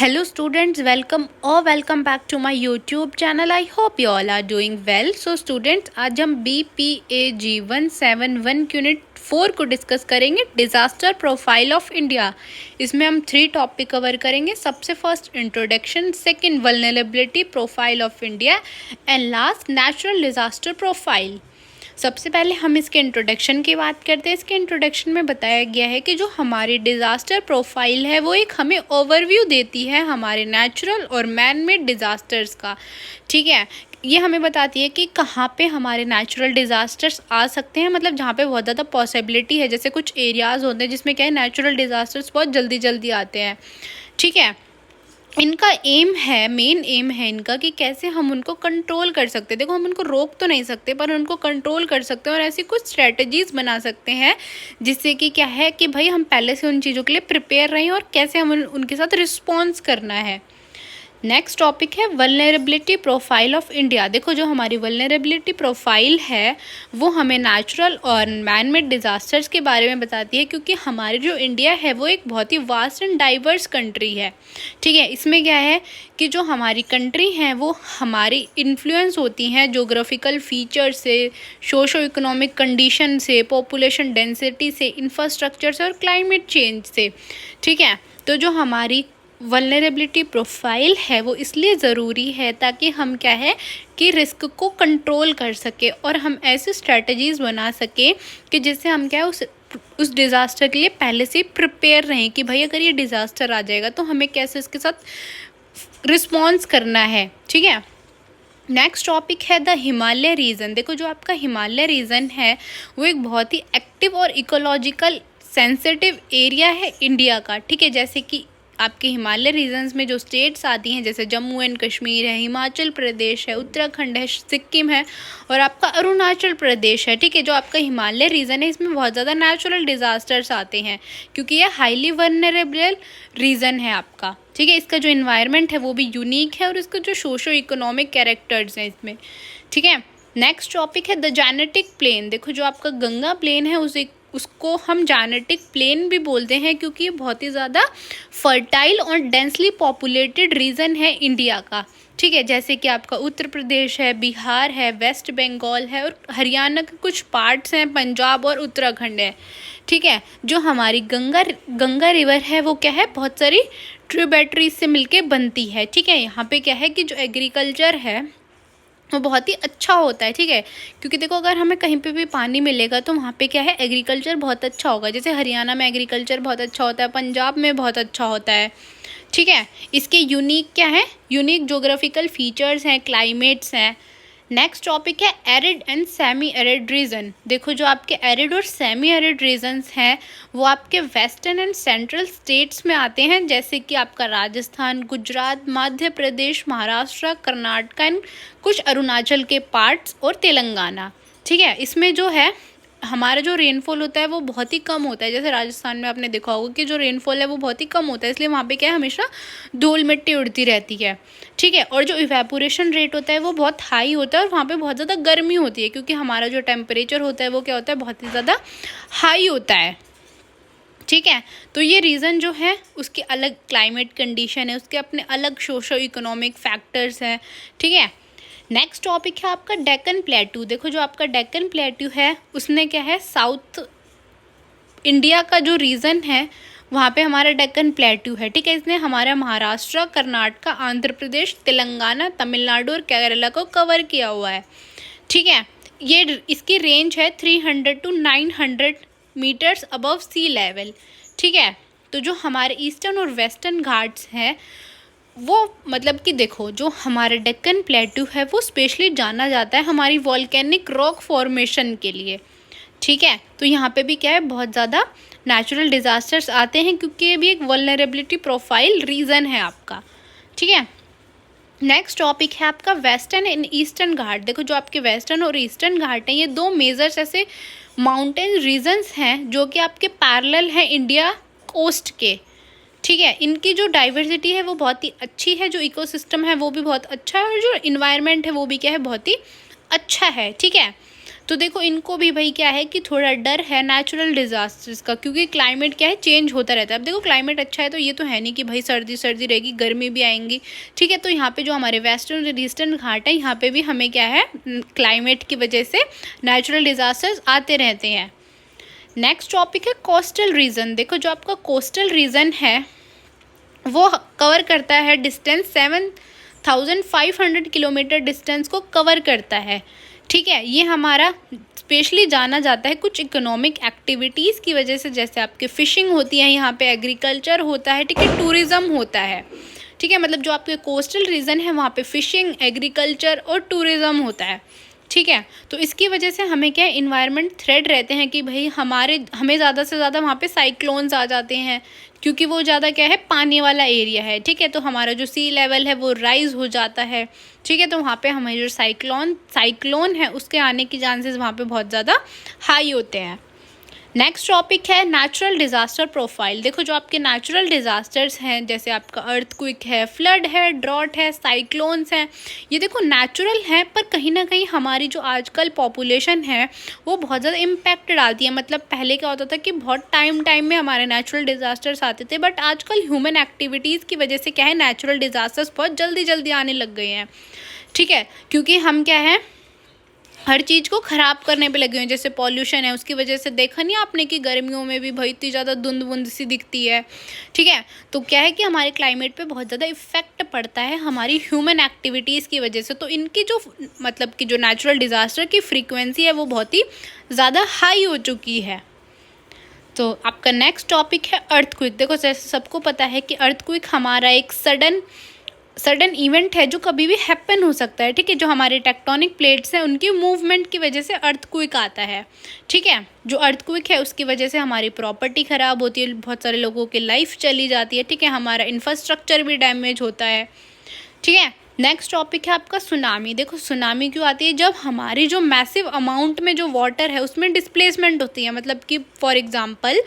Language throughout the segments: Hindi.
Hello students, welcome or welcome back to my YouTube channel. I hope you all are doing well. So students, आज हम BPAG171 यूनिट 4 को डिस्कस करेंगे, डिज़ास्टर प्रोफाइल ऑफ इंडिया। इसमें हम 3 टॉपिक कवर करेंगे। सबसे first introduction, second vulnerability profile of India and last natural disaster profile. सबसे पहले हम इसके इंट्रोडक्शन की बात करते हैं। इसके इंट्रोडक्शन में बताया गया है कि जो हमारी डिज़ास्टर प्रोफाइल है वो एक हमें ओवरव्यू देती है हमारे नेचुरल और मैन मेड डिज़ास्टर्स का। ठीक है, ये हमें बताती है कि कहाँ पे हमारे नेचुरल डिज़ास्टर्स आ सकते हैं, मतलब जहाँ पे बहुत ज़्यादा पॉसिबिलिटी है। जैसे कुछ एरियाज़ होते हैं जिसमें क्या है, नेचुरल डिज़ास्टर्स बहुत जल्दी जल्दी आते हैं। ठीक है, इनका एम है, मेन एम है इनका कि कैसे हम उनको कंट्रोल कर सकते हैं। देखो, हम उनको रोक तो नहीं सकते पर उनको कंट्रोल कर सकते हैं और ऐसी कुछ स्ट्रेटजीज़ बना सकते हैं जिससे कि क्या है कि भाई हम पहले से उन चीज़ों के लिए प्रिपेयर रहें और कैसे हम उनके साथ रिस्पॉन्स करना है। नेक्स्ट टॉपिक है वल्नरेबिलिटी प्रोफाइल ऑफ इंडिया। देखो, जो हमारी वल्नरेबिलिटी प्रोफाइल है वो हमें नेचुरल और मैन मेड डिज़ास्टर्स के बारे में बताती है, क्योंकि हमारी जो इंडिया है वो एक बहुत ही वास्ट एंड डाइवर्स कंट्री है। ठीक है, इसमें क्या है कि जो हमारी कंट्री है वो हमारी इन्फ्लुएंस होती हैं जोग्राफिकल फीचर से, सोशो इकोनॉमिक कंडीशन से, पॉपुलेशन डेंसिटी से, इंफ्रास्ट्रक्चर से और क्लाइमेट चेंज से। ठीक है, तो जो हमारी वल्नरेबिलिटी प्रोफाइल है वो इसलिए ज़रूरी है ताकि हम क्या है कि रिस्क को कंट्रोल कर सके और हम ऐसी स्ट्रैटेजीज़ बना सके कि जिससे हम क्या है उस डिज़ास्टर के लिए पहले से प्रिपेयर रहें कि भाई अगर ये डिज़ास्टर आ जाएगा तो हमें कैसे इसके साथ रिस्पॉन्स करना है। ठीक है, नेक्स्ट टॉपिक है द हिमालय रीजन। देखो, जो आपका हिमालय रीजन है वो एक बहुत ही एक्टिव और इकोलॉजिकल सेंसिटिव एरिया है इंडिया का। ठीक है, जैसे कि आपके हिमालय रीजन्स में जो स्टेट्स आती हैं जैसे जम्मू एंड कश्मीर है, हिमाचल प्रदेश है, उत्तराखंड है, सिक्किम है और आपका अरुणाचल प्रदेश है। ठीक है, जो आपका हिमालय रीजन है इसमें बहुत ज़्यादा नेचुरल डिज़ास्टर्स आते हैं क्योंकि ये हाईली वल्नरेबल रीजन है आपका। ठीक है, इसका जो इन्वायरमेंट है वो भी यूनिक है और इसका जो सोशो इकोनॉमिक कैरेक्टर्स हैं इसमें। ठीक है, नेक्स्ट टॉपिक है द जेनेटिक प्लेन। देखो, जो आपका गंगा प्लेन है उसको हम जेनेटिक प्लेन भी बोलते हैं क्योंकि ये बहुत ही ज़्यादा फर्टाइल और डेंसली पॉपुलेटेड रीजन है इंडिया का। ठीक है, जैसे कि आपका उत्तर प्रदेश है, बिहार है, वेस्ट बंगाल है और हरियाणा के कुछ पार्ट्स हैं, पंजाब और उत्तराखंड है। ठीक है, जो हमारी गंगा रिवर है वो क्या है, बहुत सारी ट्रिब्यूटरीज से मिलके बनती है। ठीक है, यहाँ पे क्या है कि जो एग्रीकल्चर है वो बहुत ही अच्छा होता है। ठीक है, क्योंकि देखो अगर हमें कहीं पे भी पानी मिलेगा तो वहाँ पे क्या है, एग्रीकल्चर बहुत अच्छा होगा। जैसे हरियाणा में एग्रीकल्चर बहुत अच्छा होता है, पंजाब में बहुत अच्छा होता है। ठीक है, इसके यूनिक क्या है, यूनिक जोग्राफिकल फीचर्स हैं, क्लाइमेट्स हैं। नेक्स्ट टॉपिक है arid and semi arid region. देखो, जो आपके एरिड और सेमी एरिड रीजन्स हैं वो आपके वेस्टर्न एंड सेंट्रल स्टेट्स में आते हैं, जैसे कि आपका राजस्थान, गुजरात, मध्य प्रदेश, महाराष्ट्र, कर्नाटक एंड कुछ अरुणाचल के पार्ट्स और तेलंगाना। ठीक है, इसमें जो है हमारा जो रेनफॉल होता है वो बहुत ही कम होता है। जैसे राजस्थान में आपने देखा होगा कि जो रेनफॉल है वो बहुत ही कम होता है, इसलिए वहाँ पे क्या है, हमेशा धूल मिट्टी उड़ती रहती है। ठीक है, और जो इवेपोरेशन रेट होता है वो बहुत हाई होता है और वहाँ पे बहुत ज़्यादा गर्मी होती है क्योंकि हमारा जो टेम्परेचर होता है वो क्या होता है, बहुत ही ज़्यादा हाई होता है। ठीक है, तो ये रीज़न जो है उसकी अलग क्लाइमेट कंडीशन है, उसके अपने अलग सोशो इकोनॉमिक फैक्टर्स हैं। ठीक है, नेक्स्ट टॉपिक है आपका डेक्कन प्लेटू। देखो, जो आपका डेक्कन प्लेटू है उसने क्या है, साउथ इंडिया का जो रीजन है वहाँ पे हमारा डेक्कन प्लेटू है। ठीक है, इसने हमारा महाराष्ट्र, कर्नाटक, आंध्र प्रदेश, तेलंगाना, तमिलनाडु और केरला को कवर किया हुआ है। ठीक है, ये इसकी रेंज है 300 to 900 metres above sea level. ठीक है, तो जो हमारे ईस्टर्न और वेस्टर्न घाट्स हैं वो मतलब कि देखो, जो हमारा डेक्कन प्लेटू है वो स्पेशली जाना जाता है हमारी वॉल्केनिक रॉक फॉर्मेशन के लिए। ठीक है, तो यहाँ पे भी क्या है, बहुत ज़्यादा नेचुरल डिज़ास्टर्स आते हैं क्योंकि ये भी एक वल्नरेबिलिटी प्रोफाइल रीज़न है आपका। ठीक है, नेक्स्ट टॉपिक है आपका वेस्टर्न एंड ईस्टर्न घाट। देखो, जो आपके वेस्टर्न और ईस्टर्न घाट हैं ये दो मेजर्स ऐसे माउंटेन रीजन्स हैं जो कि आपके पैरेलल हैं इंडिया कोस्ट के। ठीक है, इनकी जो डाइवर्सिटी है वो बहुत ही अच्छी है, जो इकोसिस्टम है वो भी बहुत अच्छा है और जो इन्वायरमेंट है वो भी क्या है, बहुत ही अच्छा है। ठीक है, तो देखो इनको भी भाई क्या है कि थोड़ा डर है नेचुरल डिजास्टर्स का, क्योंकि क्लाइमेट क्या है चेंज होता रहता है। अब देखो क्लाइमेट अच्छा है तो ये तो है नहीं कि भाई सर्दी सर्दी रहेगी, गर्मी भी आएंगी, ठीक है। तो यहाँ पे जो हमारे वेस्टर्न और ईस्टर्न घाट है यहाँ पे भी हमें क्या है क्लाइमेट की वजह से नेचुरल डिजास्टर्स आते रहते हैं। नेक्स्ट टॉपिक है कोस्टल रीजन। देखो जो आपका कोस्टल रीजन है वो कवर करता है डिस्टेंस 7,500 किलोमीटर डिस्टेंस को कवर करता है, ठीक है। ये हमारा स्पेशली जाना जाता है कुछ इकोनॉमिक एक्टिविटीज़ की वजह से, जैसे आपके फिशिंग होती है यहाँ पे, एग्रीकल्चर होता है, ठीक है, टूरिज़्म होता है, ठीक है। मतलब जो आपके कोस्टल रीजन है वहाँ पे फिशिंग, एग्रीकल्चर और टूरिज़्म होता है, ठीक है। तो इसकी वजह से हमें क्या इन्वायरमेंट थ्रेट रहते हैं कि भाई हमें ज़्यादा से ज़्यादा वहाँ पे साइक्लोन्स आ जाते हैं, क्योंकि वो ज़्यादा क्या है पानी वाला एरिया है, ठीक है। तो हमारा जो सी लेवल है वो राइज़ हो जाता है, ठीक है। तो वहाँ पे हमें जो साइक्लोन है उसके आने की चांसेस वहाँ पे बहुत ज़्यादा हाई होते हैं। नेक्स्ट टॉपिक है नेचुरल डिज़ास्टर प्रोफाइल। देखो जो आपके नेचुरल डिज़ास्टर्स हैं जैसे आपका अर्थक्वेक है, फ्लड है, ड्रॉट है, साइक्लोन्स हैं, ये देखो नेचुरल हैं, पर कहीं ना कहीं हमारी जो आजकल पॉपुलेशन है वो बहुत ज़्यादा इम्पैक्ट डालती है। मतलब पहले क्या होता था कि बहुत टाइम में हमारे नेचुरल डिज़ास्टर्स आते थे, बट आजकल ह्यूमन एक्टिविटीज़ की वजह से क्या है नेचुरल डिज़ास्टर्स बहुत जल्दी जल्दी आने लग गए हैं, ठीक है। क्योंकि हम क्या है हर चीज़ को ख़राब करने पे लगे हुए हैं। जैसे पॉल्यूशन है उसकी वजह से देखा नहीं आपने कि गर्मियों में भी भाई इतनी ज़्यादा धुंध वुंध सी दिखती है, ठीक है। तो क्या है कि हमारे क्लाइमेट पे बहुत ज़्यादा इफ़ेक्ट पड़ता है हमारी ह्यूमन एक्टिविटीज़ की वजह से। तो इनकी जो मतलब कि जो नेचुरल डिज़ास्टर की फ्रीक्वेंसी है वो बहुत ही ज़्यादा हाई हो चुकी है। तो आपका नेक्स्ट टॉपिक है अर्थक्वेक। देखो जैसे सबको पता है कि अर्थक्वेक हमारा एक सडन इवेंट है जो कभी भी हैपन हो सकता है, ठीक है। जो हमारे टेक्टोनिक प्लेट्स हैं उनकी मूवमेंट की वजह से अर्थक्वेक आता है, ठीक है। जो अर्थक्वेक है उसकी वजह से हमारी प्रॉपर्टी ख़राब होती है, बहुत सारे लोगों की लाइफ चली जाती है, ठीक है। हमारा इंफ्रास्ट्रक्चर भी डैमेज होता है, ठीक है। नेक्स्ट टॉपिक है आपका सुनामी। देखो सुनामी क्यों आती है, जब हमारी जो मैसिव अमाउंट में जो वाटर है उसमें डिस्प्लेसमेंट होती है। मतलब कि फॉर एग्जांपल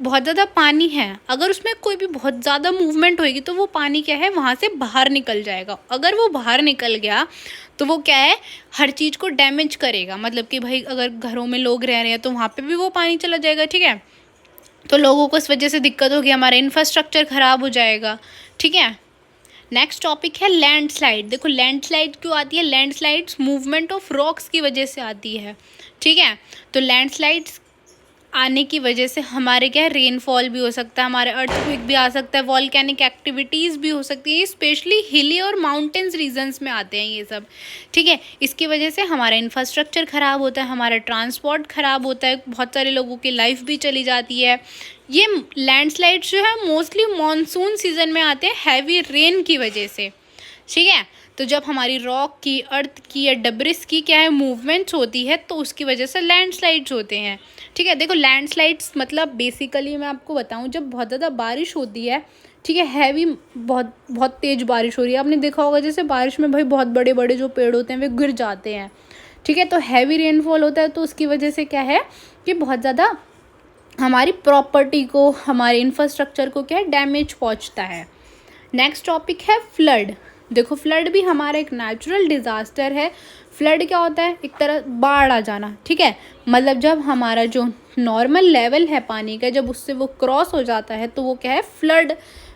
बहुत ज़्यादा पानी है, अगर उसमें कोई भी बहुत ज़्यादा मूवमेंट होएगी तो वो पानी क्या है वहाँ से बाहर निकल जाएगा। अगर वो बाहर निकल गया तो वो क्या है हर चीज़ को डैमेज करेगा। मतलब कि भाई अगर घरों में लोग रह रहे हैं तो वहाँ पे भी वो पानी चला जाएगा, ठीक है। तो लोगों को इस वजह से दिक्कत होगी, हमारा इंफ्रास्ट्रक्चर ख़राब हो जाएगा, ठीक है। नेक्स्ट टॉपिक है लैंडस्लाइड। देखो लैंडस्लाइड क्यों आती है, लैंडस्लाइड्स मूवमेंट ऑफ रॉक्स की वजह से आती है, ठीक है। तो लैंडस्लाइड्स आने की वजह से हमारे क्या है रेनफॉल भी हो सकता है, हमारे अर्थक्वेक भी आ सकता है, वॉल्केनिक एक्टिविटीज़ भी हो सकती है। स्पेशली हिली और माउंटेन्स रीजन्स में आते हैं ये सब, ठीक है। इसकी वजह से हमारा इंफ्रास्ट्रक्चर ख़राब होता है, हमारा ट्रांसपोर्ट ख़राब होता है, बहुत सारे लोगों की लाइफ भी चली जाती है। ये लैंडस्लाइड्स जो है मोस्टली मानसून सीजन में आते हैं हैवी रेन की वजह से, ठीक है। तो जब हमारी रॉक की, अर्थ की या डब्रिस की क्या है मूवमेंट्स होती है तो उसकी वजह से लैंडस्लाइड्स होते हैं, ठीक है। देखो लैंडस्लाइड्स मतलब बेसिकली मैं आपको बताऊं जब बहुत ज़्यादा बारिश होती है, ठीक है, हैवी बहुत बहुत तेज़ बारिश हो रही है, आपने देखा होगा जैसे बारिश में भाई बहुत बड़े बड़े जो पेड़ होते हैं वे गिर जाते हैं, ठीक है। तो हैवी रेनफॉल होता है तो उसकी वजह से क्या है कि बहुत ज़्यादा हमारी प्रॉपर्टी को, हमारे इंफ्रास्ट्रक्चर को क्या है डैमेज पहुंचता है। नेक्स्ट टॉपिक है फ्लड। देखो फ्लड भी हमारा एक नेचुरल डिज़ास्टर है। फ्लड क्या होता है, एक तरह बाढ़ आ जाना, ठीक है। मतलब जब हमारा जो नॉर्मल लेवल है पानी का जब उससे वो क्रॉस हो जाता है तो वो क्या है फ्लड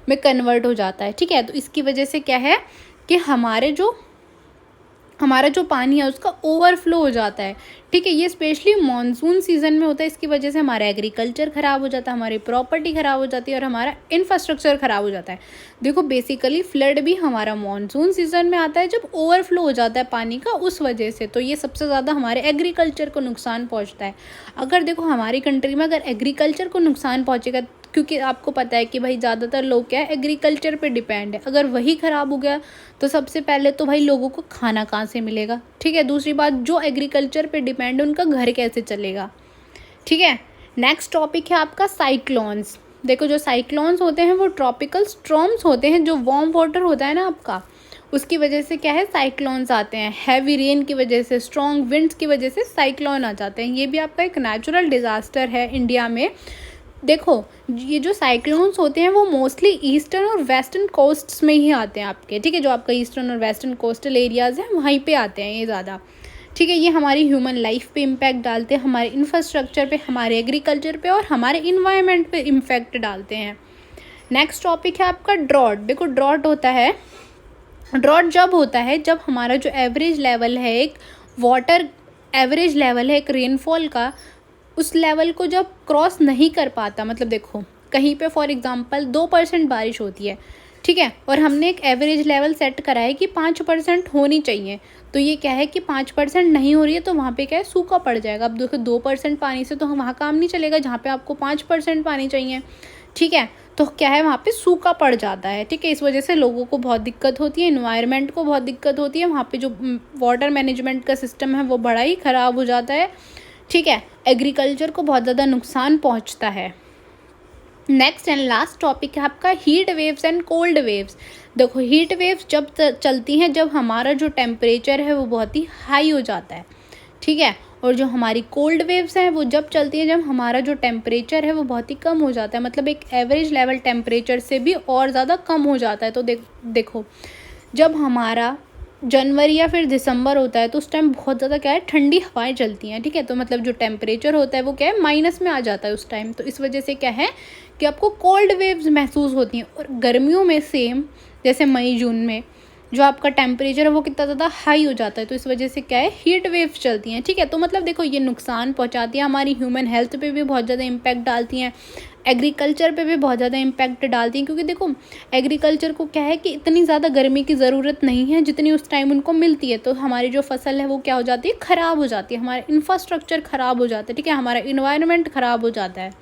में कन्वर्ट हो जाता है, ठीक है। तो इसकी वजह से क्या है कि हमारा जो पानी है उसका ओवरफ्लो हो जाता है, ठीक है। ये स्पेशली मानसून सीजन में होता है, इसकी वजह से हमारा एग्रीकल्चर ख़राब हो जाता है, हमारी प्रॉपर्टी ख़राब हो जाती है और हमारा इंफ्रास्ट्रक्चर ख़राब हो जाता है। देखो बेसिकली फ्लड भी हमारा मानसून सीजन में आता है जब ओवरफ्लो हो जाता है पानी का उस वजह से, तो ये सबसे ज़्यादा हमारे एग्रीकल्चर को नुकसान पहुँचता है। अगर देखो हमारी कंट्री में अगर एग्रीकल्चर को नुकसान पहुँचेगा, क्योंकि आपको पता है कि भाई ज़्यादातर लोग क्या है एग्रीकल्चर पे डिपेंड है, अगर वही ख़राब हो गया तो सबसे पहले तो भाई लोगों को खाना कहाँ से मिलेगा, ठीक है। दूसरी बात जो एग्रीकल्चर पे डिपेंड है उनका घर कैसे चलेगा, ठीक है। नेक्स्ट टॉपिक है आपका साइक्लोन्स। देखो जो साइक्लोन्स होते हैं वो ट्रॉपिकल स्टॉर्म्स होते हैं, जो वार्म वाटर होता है ना आपका उसकी वजह से क्या है साइक्लोन्स आते हैं। हैवी रेन की वजह से, स्ट्रॉन्ग विंड्स की वजह से साइक्लोन आ जाते हैं। ये भी आपका एक नेचुरल डिज़ास्टर है इंडिया में। देखो ये जो साइक्लोन्स होते हैं वो मोस्टली ईस्टर्न और वेस्टर्न कोस्ट्स में ही आते हैं आपके, ठीक है। जो आपका ईस्टर्न और वेस्टर्न कोस्टल एरियाज़ हैं वहीं पे आते हैं ये ज़्यादा, ठीक है। ये हमारी ह्यूमन लाइफ पे इम्पैक्ट डालते हैं, हमारे इंफ्रास्ट्रक्चर पे, हमारे एग्रीकल्चर पे और हमारे इन्वायरमेंट पे इम्पैक्ट डालते हैं। नेक्स्ट टॉपिक है आपका ड्रॉट। देखो ड्रॉट होता है, ड्रॉट जब होता है जब हमारा जो एवरेज लेवल है, एक वाटर एवरेज लेवल है एक रेनफॉल का, उस लेवल को जब क्रॉस नहीं कर पाता, मतलब देखो कहीं पे फॉर एग्जांपल 2% बारिश होती है, ठीक है, और हमने एक एवरेज लेवल सेट करा है कि 5% होनी चाहिए, तो ये क्या है कि 5% नहीं हो रही है तो वहाँ पे क्या है, सूखा पड़ जाएगा। अब देखो 2% पानी से तो वहाँ काम नहीं चलेगा जहाँ पे आपको 5% पानी चाहिए, ठीक है, तो क्या है वहाँ पे सूखा पड़ जाता है, ठीक है। इस वजह से लोगों को बहुत दिक्कत होती है, इन्वायरमेंट को बहुत दिक्कत होती है, वहाँ पे जो वाटर मैनेजमेंट का सिस्टम है वो बड़ा ही ख़राब हो जाता है, ठीक है। एग्रीकल्चर को बहुत ज़्यादा नुकसान पहुँचता है। नेक्स्ट एंड लास्ट टॉपिक है आपका heat waves and cold waves. देखो हीट वेव्स जब चलती हैं जब हमारा जो टेम्परेचर है वो बहुत ही हाई हो जाता है, ठीक है, और जो हमारी कोल्ड वेव्स हैं वो जब चलती हैं जब हमारा जो टेम्परेचर है वो बहुत ही कम हो जाता है, मतलब एक एवरेज लेवल टेम्परेचर से भी और ज़्यादा कम हो जाता है। तो देखो जब हमारा जनवरी या फिर दिसंबर होता है तो उस टाइम बहुत ज़्यादा क्या है, ठंडी हवाएं चलती हैं, ठीक है, तो मतलब जो टेम्परेचर होता है वो क्या है, माइनस में आ जाता है उस टाइम, तो इस वजह से क्या है कि आपको कोल्ड वेव्स महसूस होती हैं। और गर्मियों में सेम जैसे मई जून में जो आपका टेम्परेचर है वो कितना ज़्यादा हाई हो जाता है, तो इस वजह से क्या है, हीट वेव्स चलती हैं, ठीक है। तो मतलब देखो ये नुकसान पहुंचाती है, हमारी ह्यूमन हेल्थ पे भी बहुत ज़्यादा इम्पैक्ट डालती हैं, एग्रीकल्चर पे भी बहुत ज़्यादा इम्पैक्ट डालती हैं, क्योंकि देखो एग्रीकल्चर को क्या है कि इतनी ज़्यादा गर्मी की ज़रूरत नहीं है जितनी उस टाइम उनको मिलती है, तो हमारी जो फसल है वो क्या हो जाती है, ख़राब हो जाती है, हमारा इंफ्रास्ट्रक्चर ख़राब हो जाता है, ठीक है, हमारा इन्वायरमेंट ख़राब हो जाता है,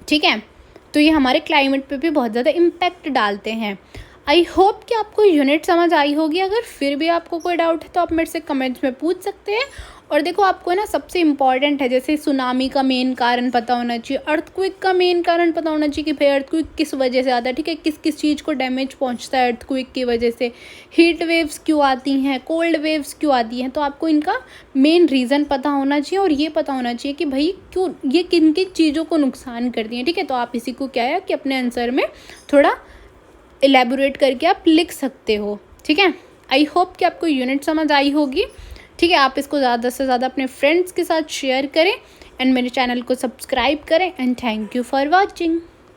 ठीक है। तो ये हमारे क्लाइमेट पे भी बहुत ज़्यादा इम्पैक्ट डालते हैं। आई होप कि आपको यूनिट समझ आई होगी। अगर फिर भी आपको कोई डाउट है तो आप मेरे से कमेंट्स में पूछ सकते हैं। और देखो आपको ना सबसे इम्पॉर्टेंट है, जैसे सुनामी का मेन कारण पता होना चाहिए, अर्थक्वेक का मेन कारण पता होना चाहिए कि भाई अर्थक्वेक किस वजह से आता है, ठीक है, किस किस चीज़ को डैमेज पहुंचता है अर्थक्वेक की वजह से, हीट वेव्स क्यों आती हैं, कोल्ड वेव्स क्यों आती हैं, तो आपको इनका मेन रीज़न पता होना चाहिए और ये पता होना चाहिए कि भाई क्यों ये किन किन चीज़ों को नुकसान करती हैं, ठीक है। तो आप इसी को क्या है कि अपने आंसर में थोड़ा एलेबोरेट करके आप लिख सकते हो, ठीक है। आई होप कि आपको यूनिट समझ आई होगी, ठीक है। आप इसको ज़्यादा से ज़्यादा अपने फ्रेंड्स के साथ शेयर करें एंड मेरे चैनल को सब्सक्राइब करें and thank you for watching.